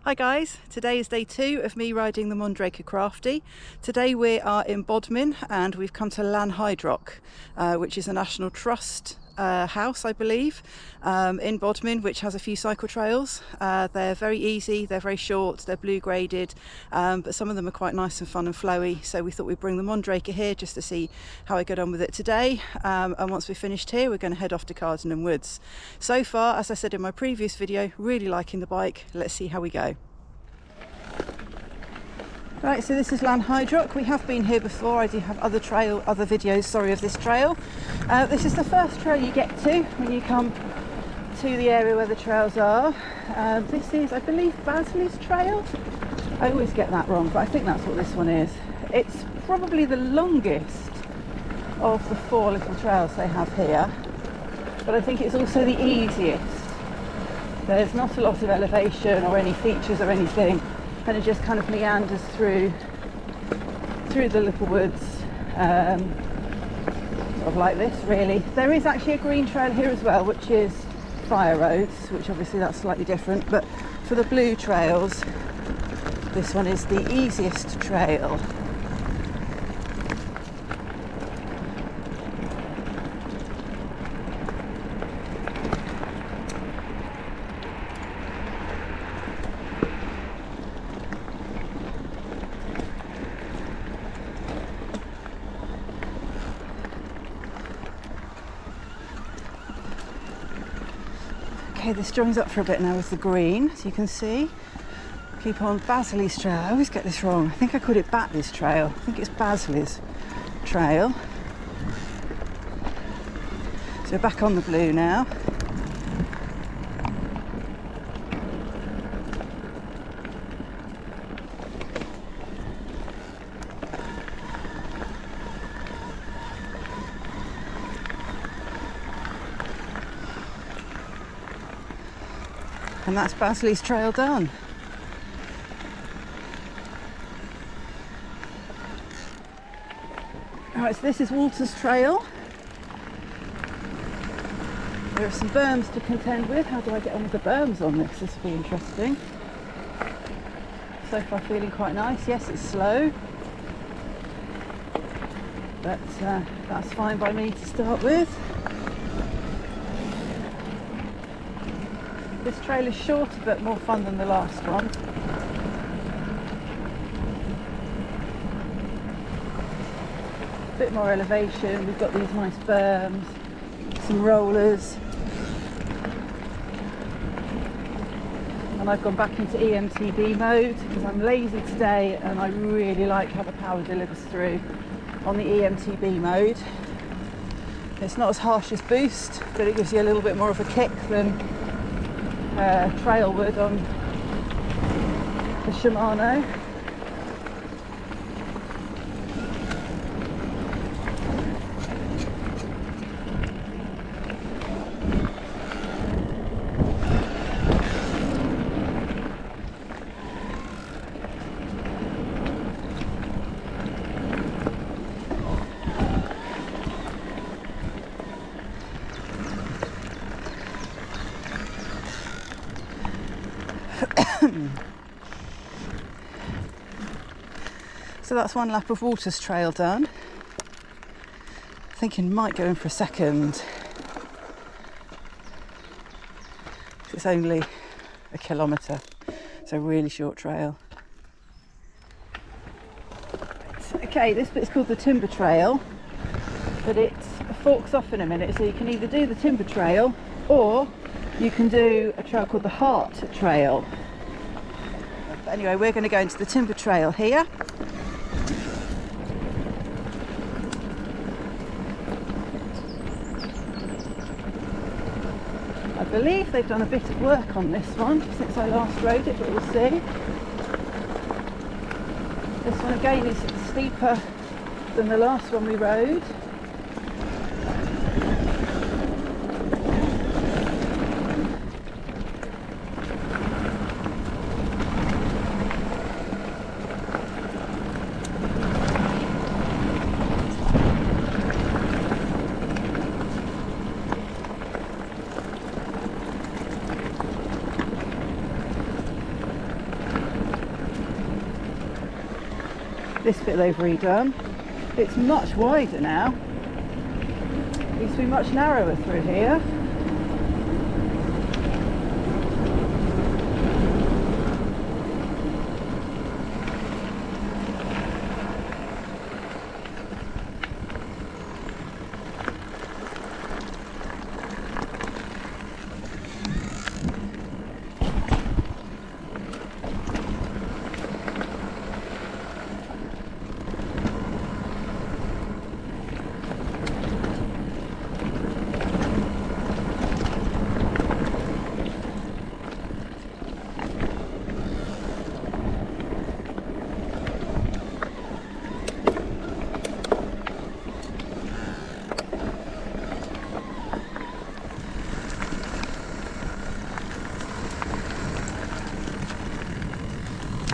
Hi guys, today is day 2 of me riding the Mondraker Crafty. Today we are in Bodmin and we've come to Lanhydrock, which is a National Trust house, I believe, in Bodmin, which has a few cycle trails. They're very easy, they're very short, they're blue graded, but some of them are quite nice and fun and flowy, so we thought we'd bring the Mondraker here just to see how I get on with it today, and once we're finished here we're going to head off to Cardinham Woods. So far, as I said in my previous video, really liking the bike. Let's see how we go. Right, so this is Lanhydrock. We have been here before. I do have other videos, of this trail. This is the first trail you get to when you come to the area where the trails are. This is, I believe, Basley's Trail. I always get that wrong, but I think that's what this one is. It's probably the longest of the 4 little trails they have here, but I think it's also the easiest. There's not a lot of elevation or any features or anything, and it just kind of meanders through the little woods, sort of like this really. There is actually a green trail here as well, which is fire roads, which obviously that's slightly different, but for the blue trails, this one is the easiest trail. Okay, this joins up for a bit now with the green, as you can see. Keep on Basley's Trail. I always get this wrong. I think I called it Batley's Trail. I think it's Basley's Trail. So back on the blue now. And that's Basley's Trail done. Alright, so this is Walter's Trail. There are some berms to contend with. How do I get on with the berms on this? This will be interesting. So far feeling quite nice. Yes, it's slow, but that's fine by me to start with. This trail is shorter but more fun than the last one. A bit more elevation, we've got these nice berms, some rollers. And I've gone back into EMTB mode because I'm lazy today and I really like how the power delivers through on the EMTB mode. It's not as harsh as boost, but it gives you a little bit more of a kick than trail wood on the Shimano. So that's one lap of Walter's Trail done. Thinking might go in for a second. It's only a kilometre, so really short trail. Okay, this bit's called the Timber Trail, but it forks off in a minute, so you can either do the Timber Trail or you can do a trail called the Hart Trail. But anyway, we're going to go into the Timber Trail here. I believe they've done a bit of work on this one since I last rode it, but we'll see. This one again is steeper than the last one we rode. This bit they've redone. It's much wider now. It used to be much narrower through here.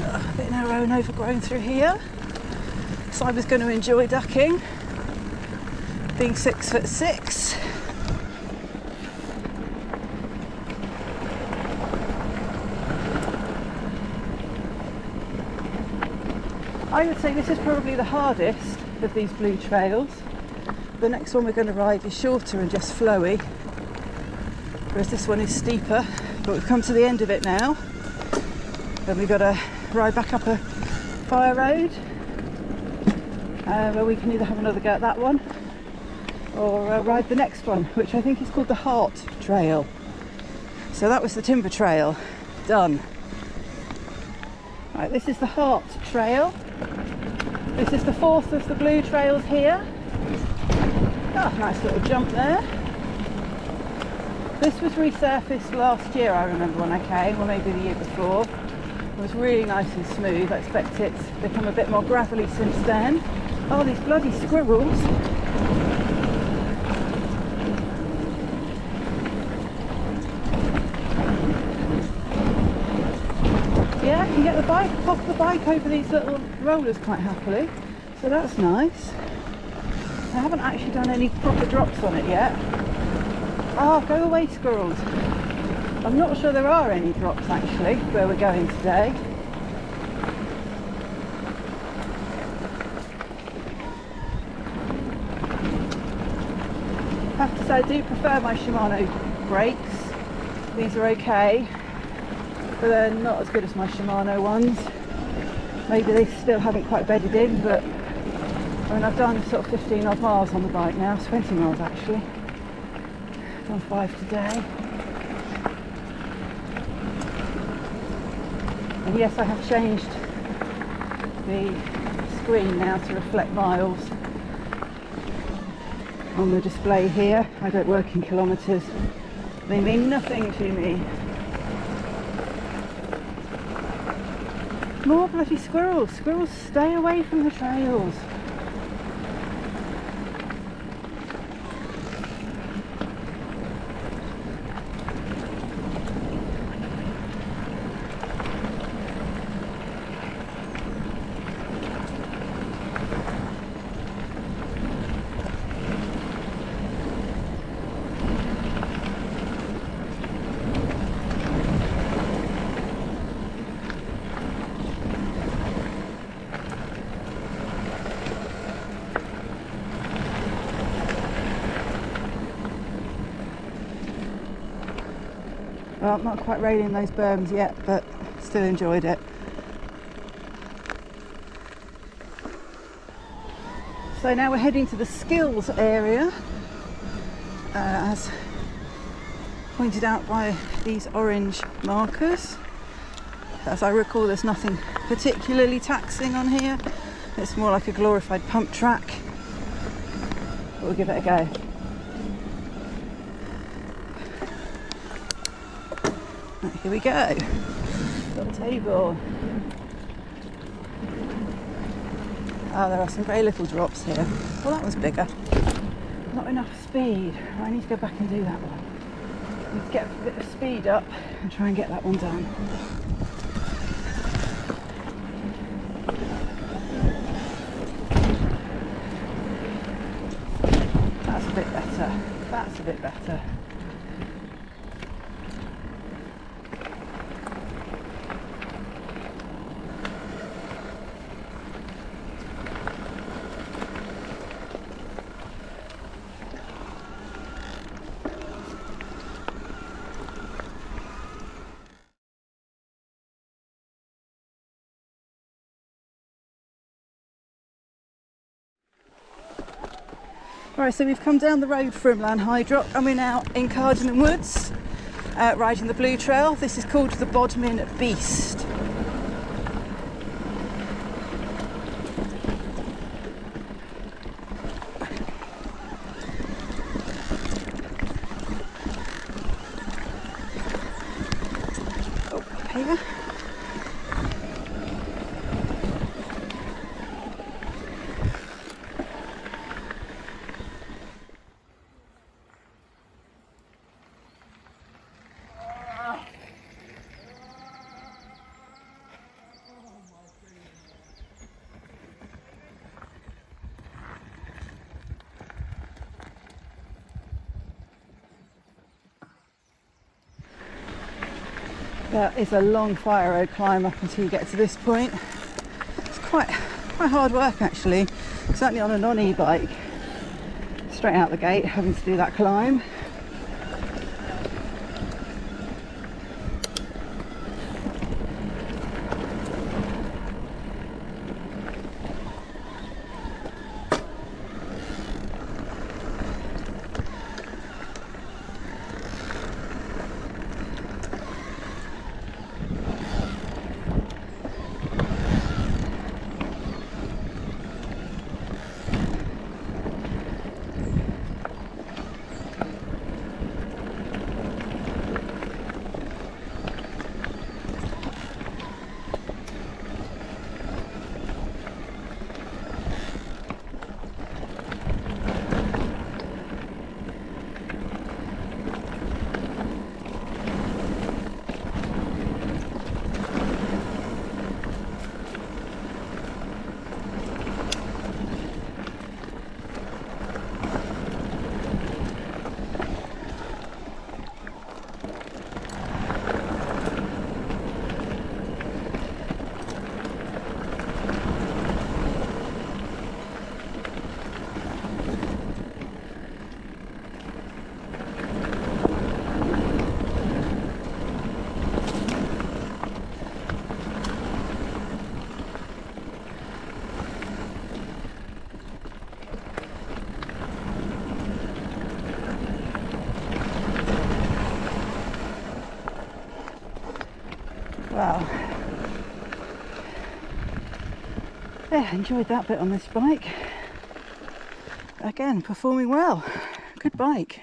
A bit narrow and overgrown through here. So I was going to enjoy ducking, being 6'6". I would say this is probably the hardest of these blue trails. The next one we're going to ride is shorter and just flowy, whereas this one is steeper. But we've come to the end of it now, and we've got to ride back up a fire road where we can either have another go at that one or ride the next one, which I think is called the Hart Trail. So that was the timber trail done. Right, this is the Hart Trail. This is the fourth of the blue trails here. Oh, nice little jump there. This was resurfaced last year, I remember, when I came, or maybe the year before. It was really nice and smooth. I expect it's become a bit more gravelly since then. Oh, these bloody squirrels. Yeah, I can get the bike off the bike over these little rollers quite happily. So that's nice. I haven't actually done any proper drops on it yet. Oh, go away, squirrels. I'm not sure there are any drops actually where we're going today. I have to say I do prefer my Shimano brakes. These are okay, but they're not as good as my Shimano ones. Maybe they still haven't quite bedded in, but I mean, I've done sort of 15 odd miles on the bike now, 20 miles actually. I've done 5 today. And yes, I have changed the screen now to reflect miles on the display here. I don't work in kilometres. They mean nothing to me. More bloody squirrels. Squirrels, stay away from the trails. Well, I'm not quite railing those berms yet, but still enjoyed it. So now we're heading to the skills area, as pointed out by these orange markers. As I recall, there's nothing particularly taxing on here. It's more like a glorified pump track. But we'll give it a go. Right, here we go. Little table. Oh, there are some very little drops here. Well, that was bigger. Not enough speed. I need to go back and do that one. Need to get a bit of speed up and try and get that one done. That's a bit better. That's a bit better. Right, so we've come down the road from Lanhydrock and we're now in Cardinham Woods, riding the Blue Trail. This is called the Bodmin Beast. Oh, here. That is a long fire road climb up until you get to this point. It's quite hard work actually, certainly on a non-e-bike. Straight out the gate, having to do that climb. Wow. Yeah, enjoyed that bit on this bike. Again, performing well. Good bike.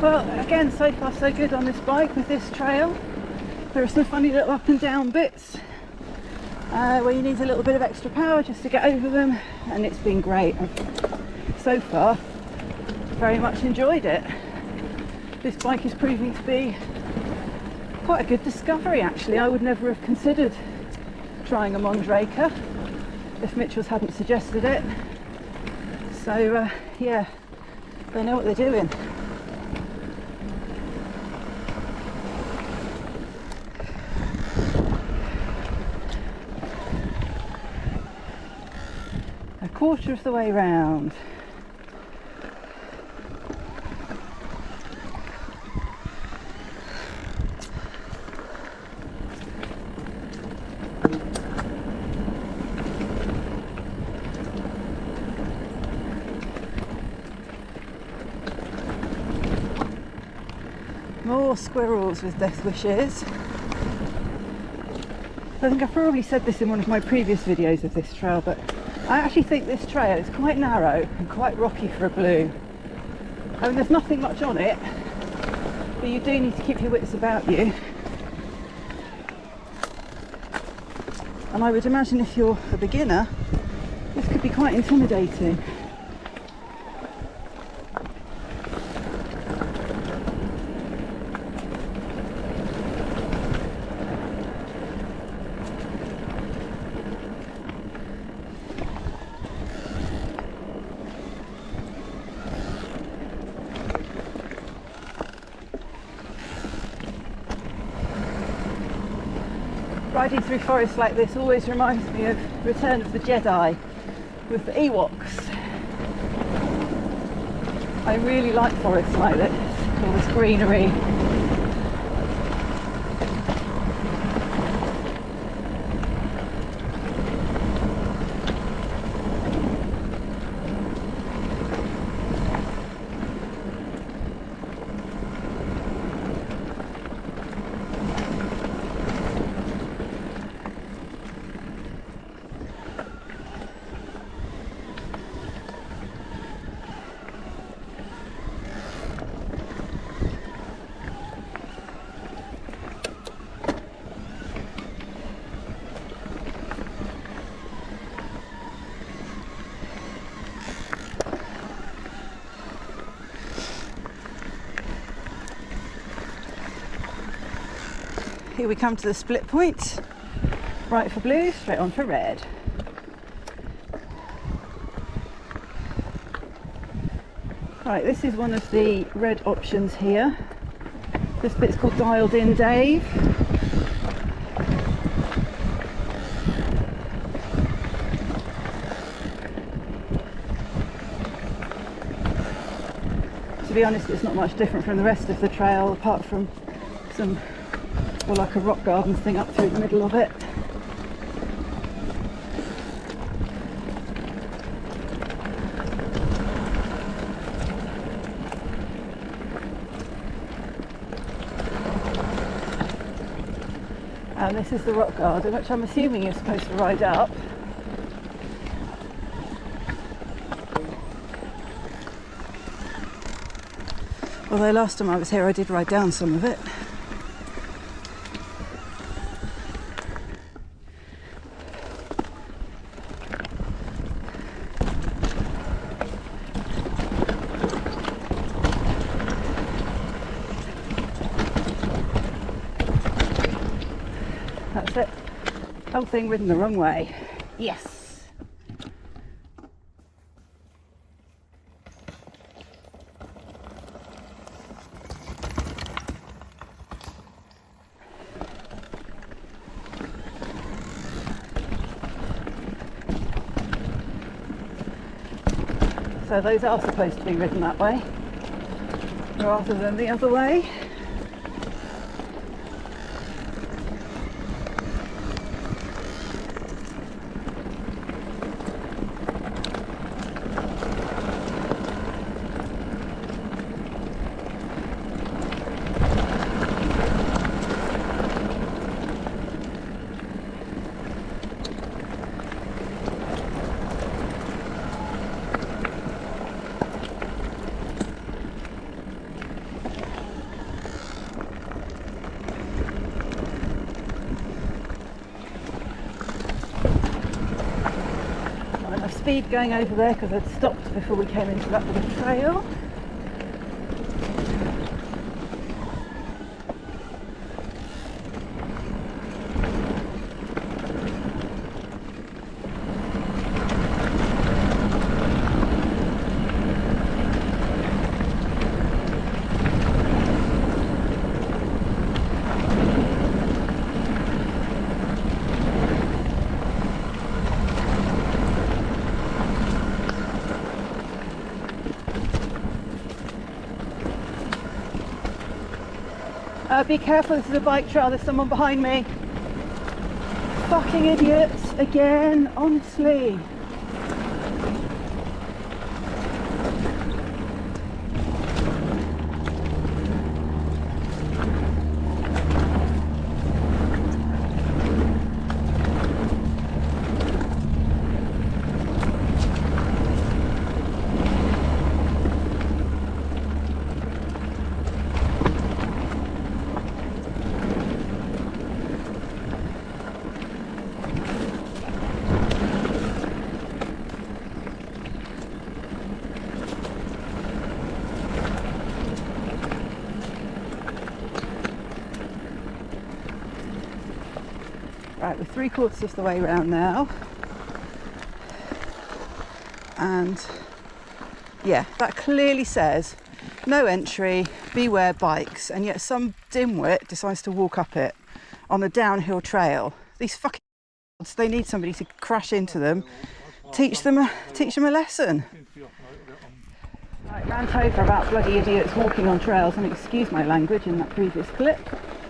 Well, again, so far so good on this bike with this trail. There are some funny little up and down bits where you need a little bit of extra power just to get over them, and it's been great. So far, very much enjoyed it. This bike is proving to be quite a good discovery actually. I would never have considered trying a Mondraker if Mitchell's hadn't suggested it. So yeah, they know what they're doing. A quarter of the way round. More squirrels with death wishes. I think I've probably said this in one of my previous videos of this trail, but I actually think this trail is quite narrow and quite rocky for a blue. I mean, there's nothing much on it, but you do need to keep your wits about you. And I would imagine if you're a beginner, this could be quite intimidating. Riding through forests like this always reminds me of Return of the Jedi with the Ewoks. I really like forests like this, all this greenery. here we come to the split point. Right for blue, straight on for red. Right, this is one of the red options here. This bit's called Dialed In Dave. To be honest, it's not much different from the rest of the trail, apart from some, well, like a rock garden thing up through the middle of it. And this is the rock garden, which I'm assuming you're supposed to ride up. Although last time I was here I did ride down some of it. That's it. Whole thing ridden the wrong way. Yes. So those are supposed to be ridden that way rather than the other way. Speed going over there because I'd stopped before we came into that little trail. Be careful, this is a bike trail, there's someone behind me. Fucking idiots again, honestly. Right, we're 3/4 of the way around now, and yeah, that clearly says no entry, beware bikes, and yet some dimwit decides to walk up it on a downhill trail. These fucking they need somebody to crash into them, teach them a lesson. Right, rant over about bloody idiots walking on trails, and excuse my language in that previous clip.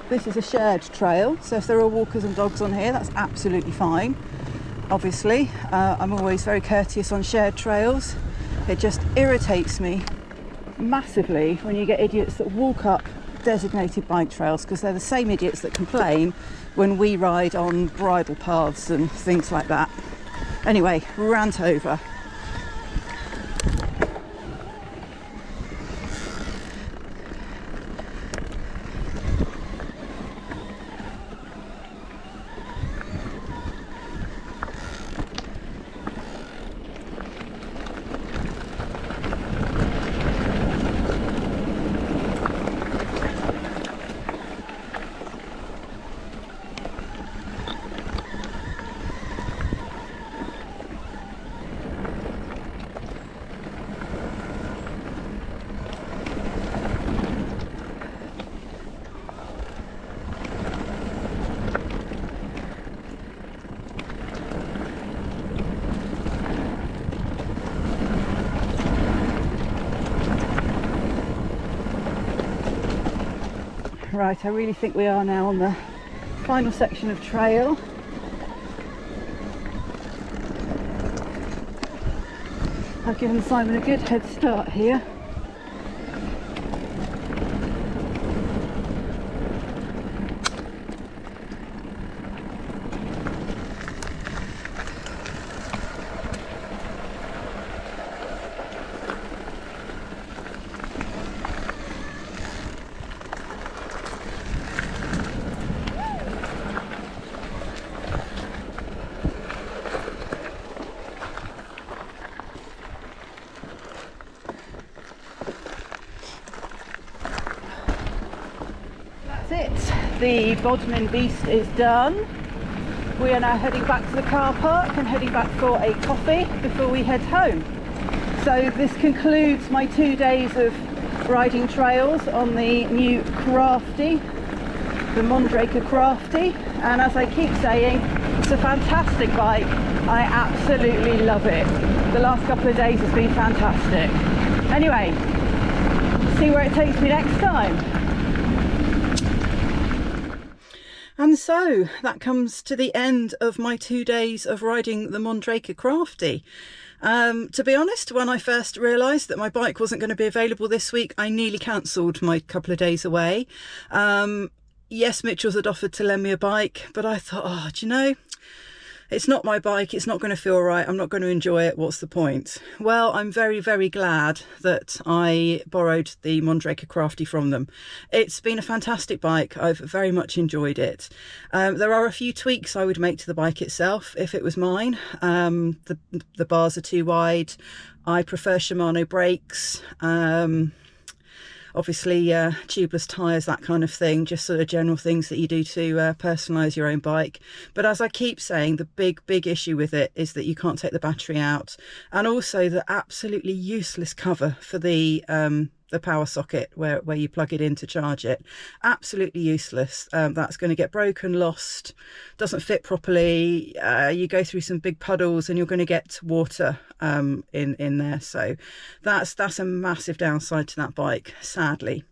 This is a shared trail, so if there are walkers and dogs on here, that's absolutely fine. Obviously, I'm always very courteous on shared trails. It just irritates me massively when you get idiots that walk up designated bike trails, because they're the same idiots that complain when we ride on bridle paths and things like that. Anyway, rant over. Right, I really think we are now on the final section of trail. I've given Simon a good head start here. That's it. The Bodmin beast is done. We are now heading back to the car park and heading back for a coffee before we head home. So this concludes my 2 days of riding trails on the new Crafty, the Mondraker Crafty, and as I keep saying, it's a fantastic bike. I absolutely love it. The last couple of days has been fantastic. Anyway, see where it takes me next time. And so that comes to the end of my 2 days of riding the Mondraker Crafty. To be honest, when I first realised that my bike wasn't going to be available this week, I nearly cancelled my couple of days away. Yes, Mitchell's had offered to lend me a bike, but I thought, oh, do you know, it's not my bike, it's not going to feel right, I'm not going to enjoy it, what's the point? Well, I'm very, very glad that I borrowed the Mondraker Crafty from them. It's been a fantastic bike, I've very much enjoyed it. There are a few tweaks I would make to the bike itself if it was mine. The bars are too wide, I prefer Shimano brakes, obviously tubeless tyres, that kind of thing, just sort of general things that you do to personalise your own bike. But as I keep saying, the big issue with it is that you can't take the battery out, and also the absolutely useless cover for the power socket where you plug it in to charge it. Absolutely useless. That's going to get broken, lost, doesn't fit properly. You go through some big puddles and you're going to get water in there. So that's a massive downside to that bike, sadly.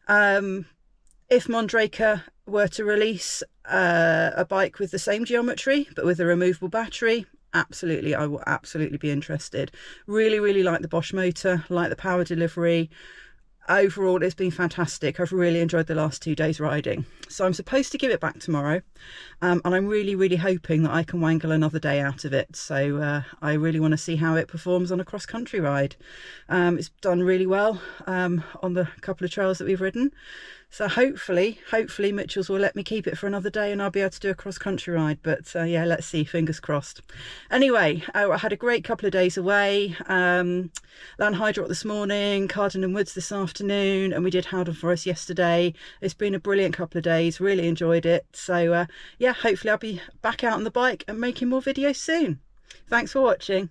If Mondraker were to release a bike with the same geometry but with a removable battery, absolutely, I will absolutely be interested. Really like the Bosch motor, like the power delivery. Overall, it's been fantastic. I've really enjoyed the last 2 days riding. So I'm supposed to give it back tomorrow, and I'm really hoping that I can wangle another day out of it. So I really want to see how it performs on a cross-country ride. It's done really well on the couple of trails that we've ridden. So hopefully Mitchell's will let me keep it for another day and I'll be able to do a cross-country ride. But yeah, let's see, fingers crossed. Anyway, I had a great couple of days away. Lanhydrock this morning, Cardinham Woods this afternoon, and we did Halton Forest yesterday. It's been a brilliant couple of days, really enjoyed it. So yeah, hopefully I'll be back out on the bike and making more videos soon. Thanks for watching.